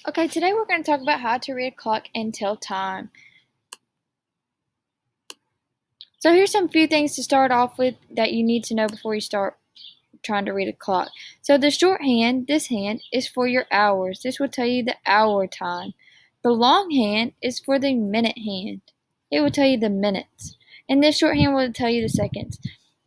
Okay, today we're going to talk about how to read a clock and tell time. So here's some few things to start off with that you need to know before you start trying to read a clock. So the shorthand, this hand, is for your hours. This will tell you the hour time. The long hand is for the minute hand. It will tell you the minutes. And this shorthand will tell you the seconds.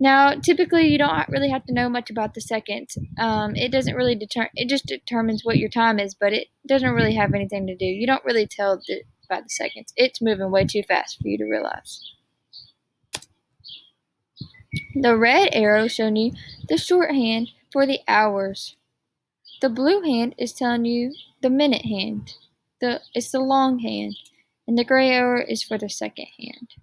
Now, typically, you don't really have to know much about the seconds. It doesn't really it just determines what your time is, but it doesn't really have anything to do. You don't really tell about the seconds. It's moving way too fast for you to realize. The red arrow showing you the shorthand for the hours. The blue hand is telling you the minute hand. It's the long hand. And the gray arrow is for the second hand.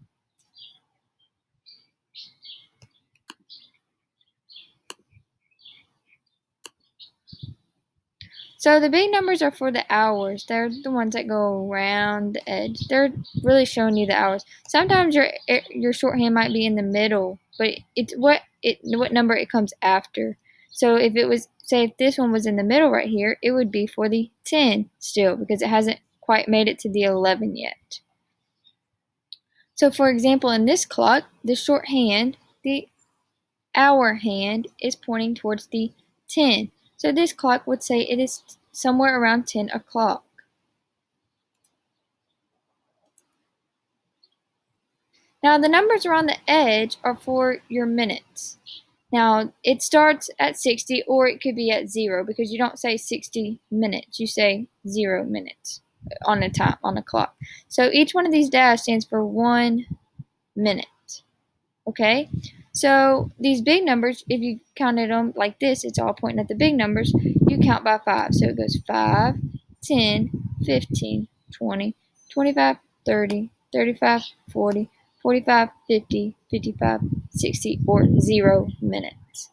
So the big numbers are for the hours. They're the ones that go around the edge. They're really showing you the hours. Sometimes your shorthand might be in the middle, but it's what number it comes after. So if it was, say if this one was in the middle right here, it would be for the 10 still, because it hasn't quite made it to the 11 yet. So for example, in this clock, the shorthand, the hour hand, is pointing towards the 10. So this clock would say it is somewhere around 10 o'clock. Now the numbers around the edge are for your minutes. Now it starts at 60, or it could be at 0, because you don't say 60 minutes, you say 0 minutes on a clock. So each one of these dashes stands for 1 minute. Okay? So these big numbers, if you counted them like this, it's all pointing at the big numbers, you count by 5. So it goes 5, 10, 15, 20, 25, 30, 35, 40, 45, 50, 55, 60, or 0 minutes.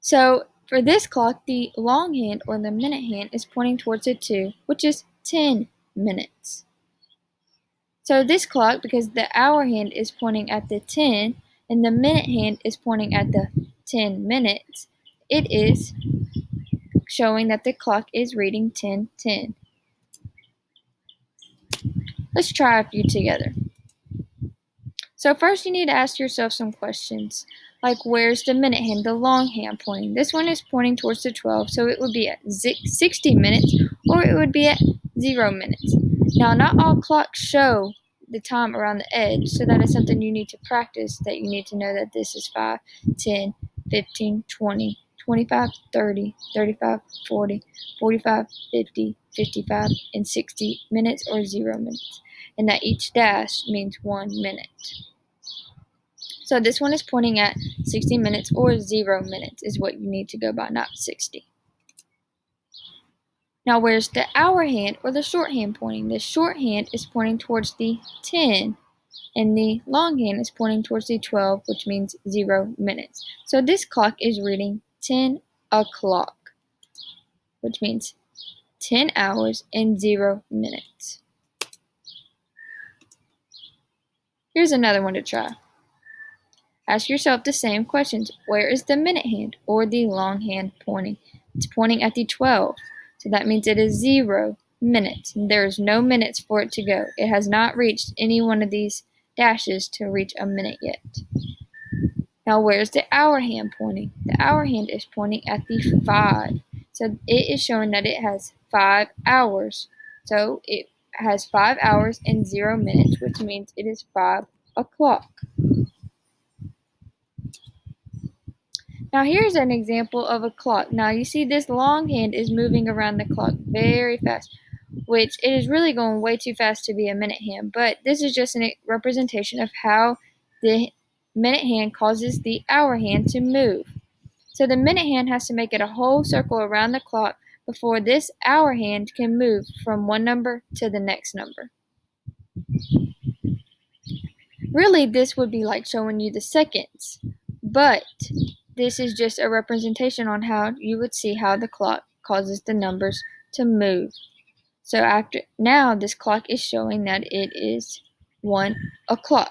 So for this clock, the long hand or the minute hand is pointing towards the 2, which is 10 minutes. So this clock, because the hour hand is pointing at the 10 and the minute hand is pointing at the 10 minutes, it is showing that the clock is reading 10:10. Let's try a few together. So first you need to ask yourself some questions, like where's the minute hand, the long hand pointing? This one is pointing towards the 12, so it would be at 60 minutes, or it would be at 0 minutes. Now, not all clocks show the time around the edge, so that is something you need to practice, that you need to know that this is 5, 10, 15, 20, 25, 30, 35, 40, 45, 50, 55, and 60 minutes or 0 minutes, and that each dash means 1 minute. So this one is pointing at 60 minutes or 0 minutes is what you need to go by, not 60. Now where's the hour hand or the shorthand pointing? The shorthand is pointing towards the 10 and the long hand is pointing towards the 12, which means 0 minutes. So this clock is reading 10 o'clock, which means 10 hours and 0 minutes. Here's another one to try. Ask yourself the same questions. Where is the minute hand or the long hand pointing? It's pointing at the 12. So that means it is 0 minutes. There is no minutes for it to go. It has not reached any one of these dashes to reach a minute yet. Now where's the hour hand pointing? The hour hand is pointing at the 5. So it is showing that it has 5 hours. So it has 5 hours and 0 minutes, which means it is 5 o'clock. Now here's an example of a clock. Now you see this long hand is moving around the clock very fast, which it is really going way too fast to be a minute hand, but this is just a representation of how the minute hand causes the hour hand to move. So the minute hand has to make it a whole circle around the clock before this hour hand can move from one number to the next number. Really, this would be like showing you the seconds, but this is just a representation on how you would see how the clock causes the numbers to move. So now this clock is showing that it is 1 o'clock.